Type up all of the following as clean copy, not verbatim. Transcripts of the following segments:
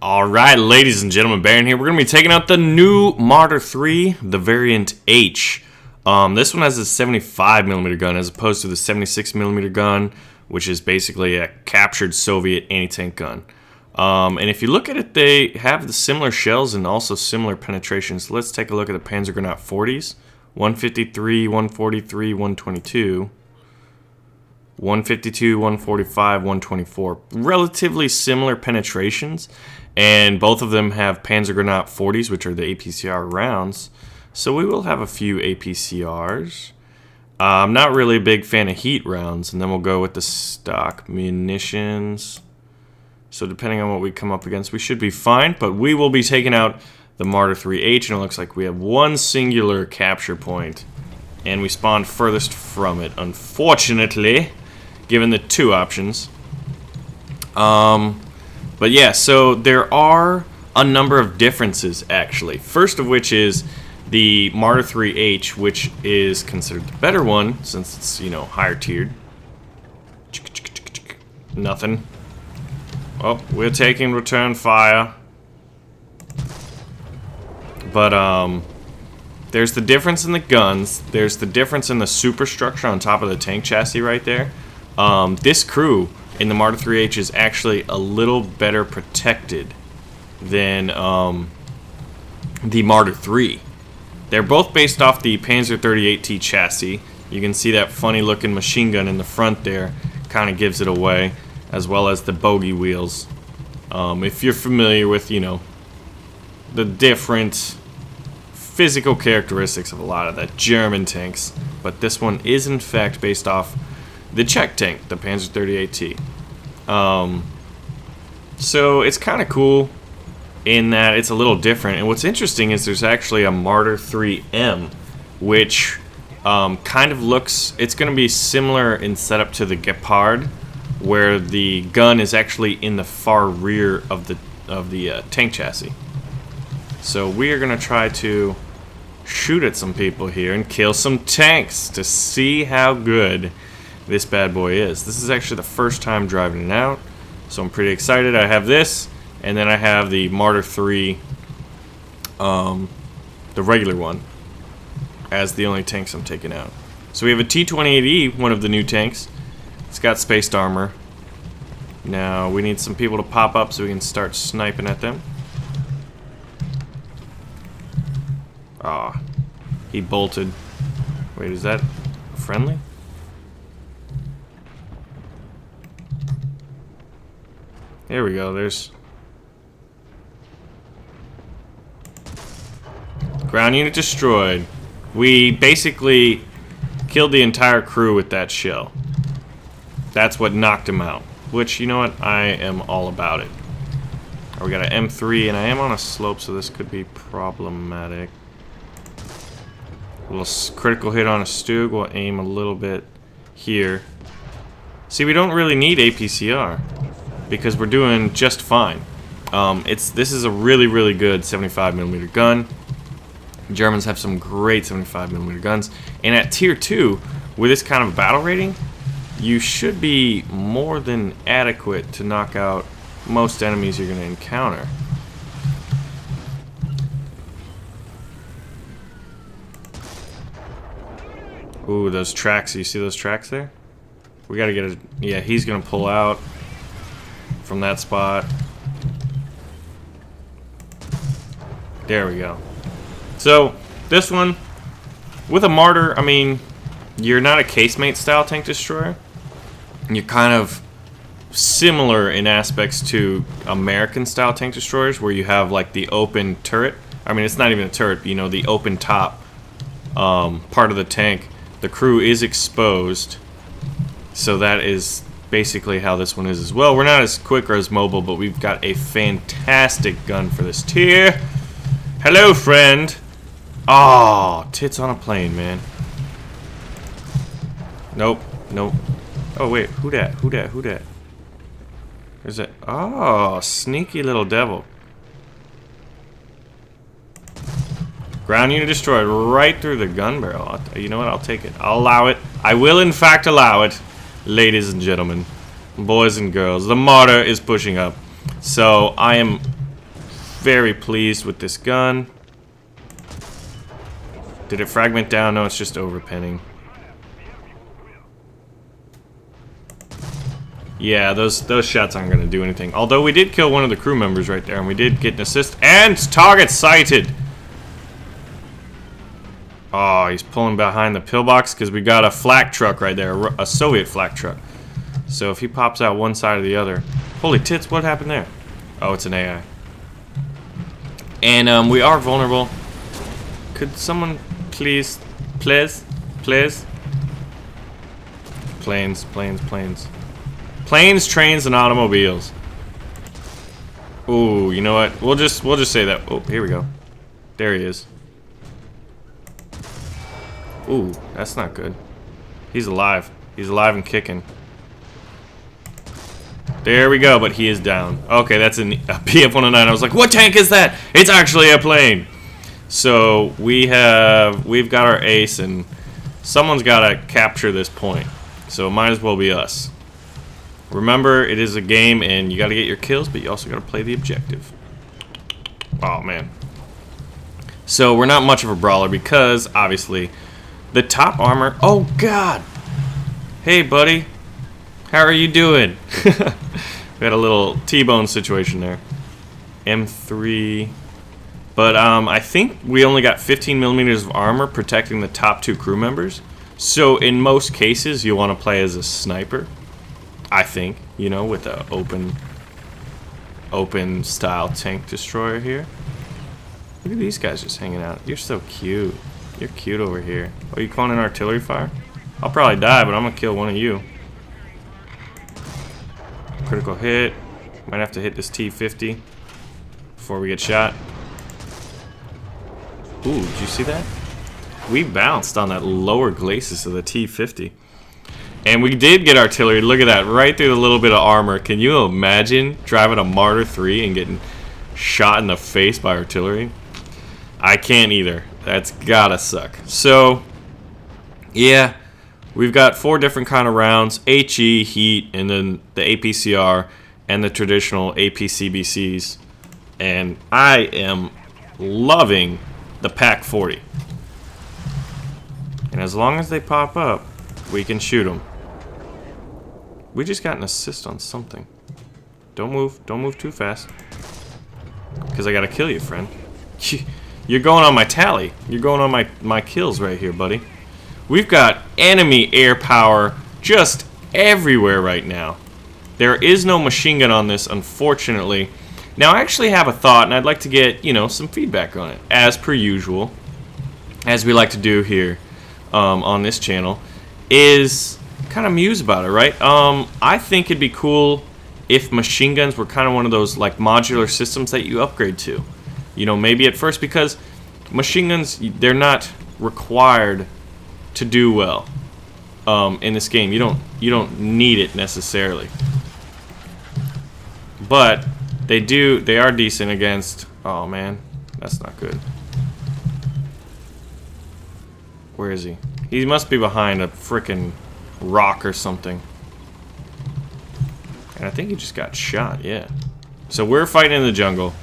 Alright, ladies and gentlemen, Baron here. We're going to be taking out the new Marder III, the variant H. This one has a 75mm gun as opposed to the 76mm gun, which is basically a captured Soviet anti-tank gun. And if you look at it, they have the similar shells and also similar penetrations. Let's take a look at the Panzergranat 40s. 153, 143, 122. 152, 145, 124. Relatively similar penetrations, and both of them have Panzergranat 40s, which are the APCR rounds. So we will have a few APCRs. I'm not really a big fan of heat rounds, and then we'll go with the stock munitions. So depending on what we come up against, we should be fine, but we will be taking out the Marder III H, and it looks like we have one singular capture point, and we spawned furthest from it, unfortunately, given the two options. But yeah, so there are a number of differences, actually. First of which is the Marder III H, which is considered the better one, since it's, you know, higher tiered. Nothing. Oh, we're taking return fire. But, there's the difference in the guns. There's the difference in the superstructure on top of the tank chassis right there. This crew in the Marder III H is actually a little better protected than the Marder III. They're both based off the Panzer 38T chassis. You can see that funny looking machine gun in the front there kind of gives it away, as well as the bogey wheels. If you're familiar with, you know, the different physical characteristics of a lot of the German tanks, but this one is in fact based off the Czech tank, the Panzer 38T. So it's kind of cool in that it's a little different, and what's interesting is there's actually a Marder III M, which kind of looks, it's going to be similar in setup to the Gepard, where the gun is actually in the far rear of the tank chassis. So we are going to try to shoot at some people here and kill some tanks to see how good this bad boy is. This is actually the first time driving it out, so I'm pretty excited. I have this, and then I have the Marder III, the regular one, as the only tanks I'm taking out. So we have a T-28E, one of the new tanks. It's got spaced armor. Now we need some people to pop up so we can start sniping at them. Ah, he bolted. Wait, is that friendly? There we go, there's... Ground unit destroyed. We basically killed the entire crew with that shell. That's what knocked him out. Which, you know what, I am all about it. We got an M3, and I am on a slope, so this could be problematic. A little critical hit on a Stug. We'll aim a little bit here. See, we don't really need APCR because we're doing just fine. This is a really, really good 75mm gun. Germans have some great 75mm guns, and at tier 2, with this kind of battle rating, you should be more than adequate to knock out most enemies you're going to encounter. Ooh, those tracks. You see those tracks there? We gotta get a... Yeah, he's gonna pull out from that spot. There we go. So, this one, with a Marder, I mean, you're not a casemate style tank destroyer. You're kind of similar in aspects to American style tank destroyers, where you have like the open turret. I mean, it's not even a turret, but, you know, the open top part of the tank. The crew is exposed, so that is basically how this one is as well. We're not as quick or as mobile, but we've got a fantastic gun for this tier. Hello, friend. Oh, tits on a plane, man. Nope, nope. Oh, wait, who dat? Who dat? Who dat? There's a... Oh, sneaky little devil. Ground unit destroyed right through the gun barrel. You know what? I'll take it. I'll allow it. I will, in fact, allow it. Ladies and gentlemen, boys and girls, the Marder is pushing up. So I am very pleased with this gun. Did it fragment down? No, it's just overpinning. Yeah, those shots aren't going to do anything. Although we did kill one of the crew members right there, and we did get an assist. And target sighted! Oh, he's pulling behind the pillbox because we got a flak truck right there, a Soviet flak truck. So if he pops out one side or the other... Holy tits, what happened there? Oh, it's an AI. And we are vulnerable. Could someone please... Planes, trains, and automobiles. Ooh, you know what? We'll just say that. Oh, here we go. There he is. Ooh, that's not good. He's alive. He's alive and kicking. There we go, but he is down. Okay, that's a PF-109. I was like, what tank is that? It's actually a plane. So we've got our ace, and someone's got to capture this point. So it might as well be us. Remember, it is a game, and you got to get your kills, but you also got to play the objective. Oh, man. So we're not much of a brawler because, obviously, the top armor... Oh, God! Hey, buddy. How are you doing? We had a little T-bone situation there. M3... But I think we only got 15 millimeters of armor protecting the top 2 crew members. So in most cases, you want to play as a sniper. I think, you know, with the open style tank destroyer here. Look at these guys just hanging out. You're so cute. You're cute over here. Are you calling in artillery fire? I'll probably die, but I'm gonna kill one of you. Critical hit. Might have to hit this T-50 before we get shot. Ooh, did you see that? We bounced on that lower glacis of the T-50. And we did get artillery. Look at that, right through the little bit of armor. Can you imagine driving a Marder III and getting shot in the face by artillery? I can't either. That's gotta suck. So, yeah, we've got 4 different kind of rounds. HE, heat, and then the APCR, and the traditional APCBCs. And I am loving the PAC 40. And as long as they pop up, we can shoot them. We just got an assist on something. Don't move too fast. Because I gotta kill you, friend. You're going on my tally. You're going on my kills right here, buddy. We've got enemy air power just everywhere right now. There is no machine gun on this, unfortunately. Now, I actually have a thought, and I'd like to get, you know, some feedback on it. As per usual, as we like to do here on this channel, is kind of muse about it, right? I think it'd be cool if machine guns were kind of one of those like modular systems that you upgrade to. You know, maybe at first, because machine guns, they're not required to do well in this game. You don't need it necessarily, but they are decent against... Oh man, that's not good. Where is he? He must be behind a frickin' rock or something. And I think he just got shot, yeah. So we're fighting in the jungle.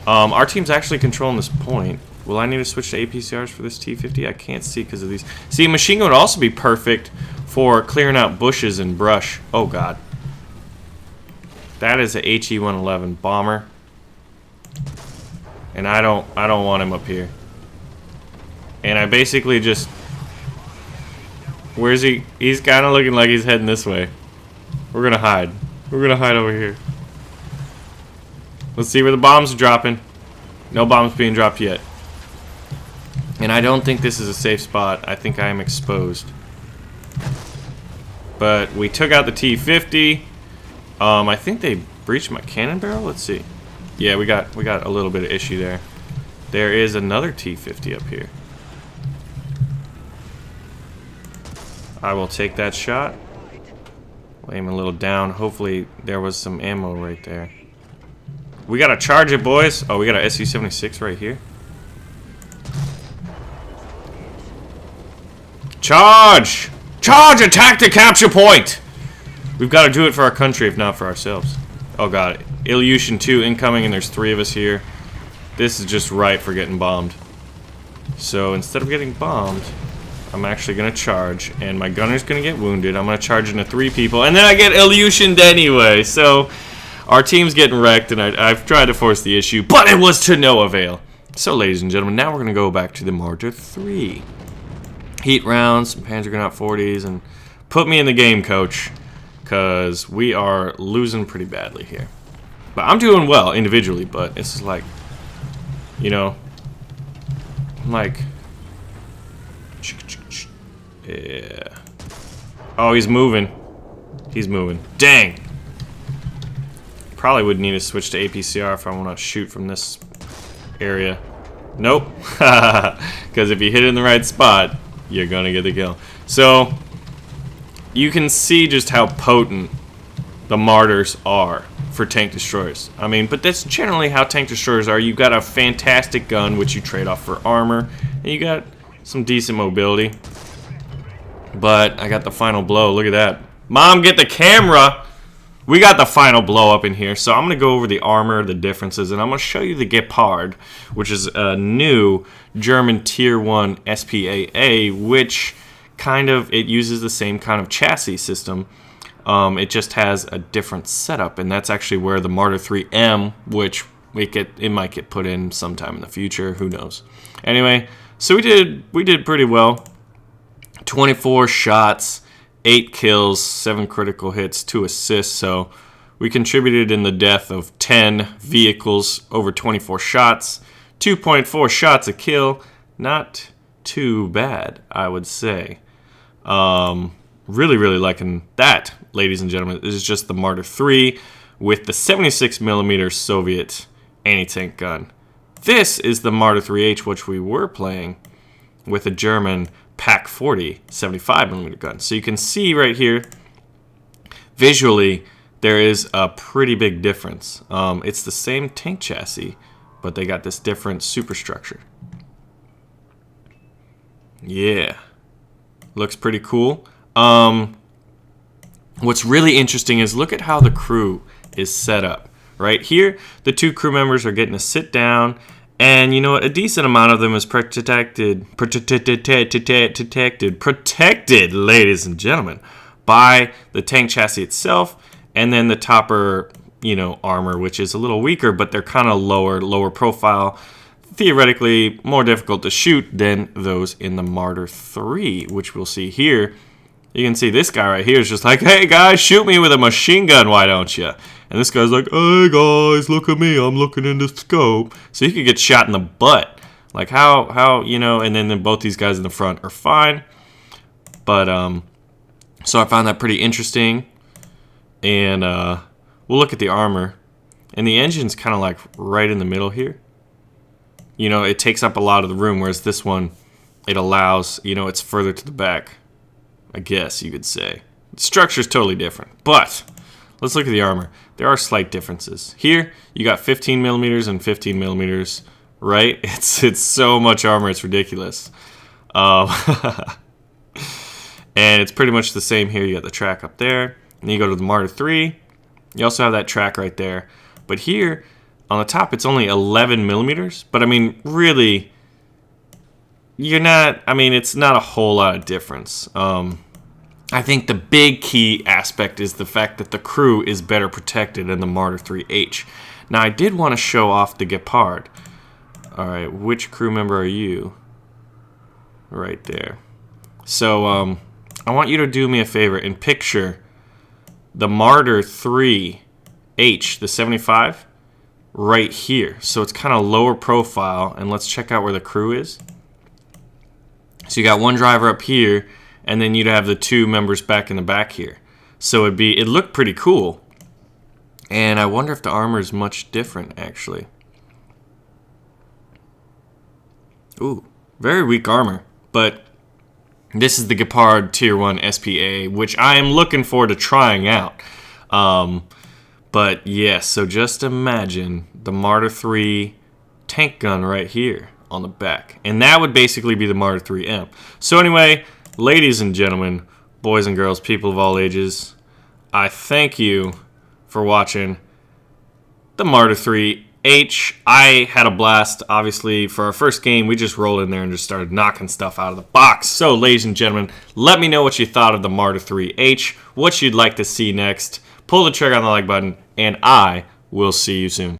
Our team's actually controlling this point. Will I need to switch to APCRs for this T-50? I can't see because of these. See, machine gun would also be perfect for clearing out bushes and brush. Oh god. That is a HE-111 bomber. And I don't want him up here. And I basically just... Where's he? He's kind of looking like he's heading this way. We're gonna hide. We're gonna hide over here. Let's see where the bombs are dropping. No bombs being dropped yet. And I don't think this is a safe spot. I think I am exposed. But we took out the T-50. I think they breached my cannon barrel. Let's see. Yeah, we got a little bit of issue there. There is another T-50 up here. I will take that shot. We'll aim a little down. Hopefully there was some ammo right there. We gotta charge it, boys. Oh, we got a SU-76 right here. Charge! Charge! Attack the capture point! We've got to do it for our country, if not for ourselves. Oh god. Ilyushin 2 incoming, and there's 3 of us here. this is just right for getting bombed. So instead of getting bombed, I'm actually going to charge, and my gunner's going to get wounded. I'm going to charge into 3 people, and then I get illusioned anyway. So our team's getting wrecked, and I've tried to force the issue, but it was to no avail. So, ladies and gentlemen, now we're going to go back to the Marder III. Heat rounds, some Panzergranat 40s, and put me in the game, coach, because we are losing pretty badly here. But I'm doing well individually, but it's like, you know, I'm like, yeah. Oh, he's moving. He's moving. Dang. Probably would need to switch to APCR if I want to shoot from this area. Nope. Because if you hit it in the right spot, you're gonna get the kill. So you can see just how potent the Marders are for tank destroyers. I mean, but that's generally how tank destroyers are. You've got a fantastic gun, which you trade off for armor, and you got some decent mobility. But I got the final blow. Look at that. Mom, get the camera! We got the final blow up in here, so I'm going to go over the armor, the differences, and I'm going to show you the Gepard, which is a new German Tier 1 SPAA, which kind of, it uses the same kind of chassis system. It just has a different setup, and that's actually where the Marder III M, which it might get put in sometime in the future, who knows. Anyway, so we did pretty well. 24 shots. 8 kills, 7 critical hits, 2 assists, so we contributed in the death of 10 vehicles over 24 shots. 2.4 shots a kill. Not too bad, I would say. Really, really liking that, ladies and gentlemen. This is just the Marder III with the 76mm Soviet anti-tank gun. This is the Marder III H, which we were playing with a German Pak 40 75mm gun. So you can see right here, visually, there is a pretty big difference. It's the same tank chassis, but they got this different superstructure. Yeah, looks pretty cool. What's really interesting is look at how the crew is set up. Right here, the 2 crew members are getting to sit down. And you know what? A decent amount of them is protected, ladies and gentlemen, by the tank chassis itself, and then the topper, you know, armor, which is a little weaker, but they're kind of lower profile, theoretically more difficult to shoot than those in the Marder III, which we'll see here. You can see this guy right here is just like, hey guys, shoot me with a machine gun, why don't you? And this guy's like, hey guys, look at me, I'm looking in the scope. So he could get shot in the butt. Like how you know, and then both these guys in the front are fine. But, so I found that pretty interesting. And we'll look at the armor. And the engine's kind of like right in the middle here. You know, it takes up a lot of the room, whereas this one, it allows, you know, it's further to the back. I guess you could say. The structure's totally different. But let's look at the armor. There are slight differences. Here, you got 15mm and 15mm, right? It's so much armor, it's ridiculous. And it's pretty much the same here. You got the track up there. And you go to the Marder III. You also have that track right there. But here, on the top, it's only 11mm. But I mean, really, you're not, I mean, it's not a whole lot of difference. I think the big key aspect is the fact that the crew is better protected than the Marder III H. Now, I did want to show off the Gepard. All right, which crew member are you? Right there. So, I want you to do me a favor and picture the Marder III H, the 75, right here. So it's kind of lower profile, and let's check out where the crew is. So you got one driver up here, and then you'd have the 2 members back in the back here. So it looked pretty cool. And I wonder if the armor is much different, actually. Ooh, very weak armor. But this is the Gepard Tier 1 SPAA, which I am looking forward to trying out. But yes, so just imagine the Marder III tank gun right here on the back. And that would basically be the Marder III M. So anyway, ladies and gentlemen, boys and girls, people of all ages, I thank you for watching the Marder III H. I had a blast. Obviously, for our first game, we just rolled in there and just started knocking stuff out of the box. So, ladies and gentlemen, let me know what you thought of the Marder III H, what you'd like to see next. Pull the trigger on the like button, and I will see you soon.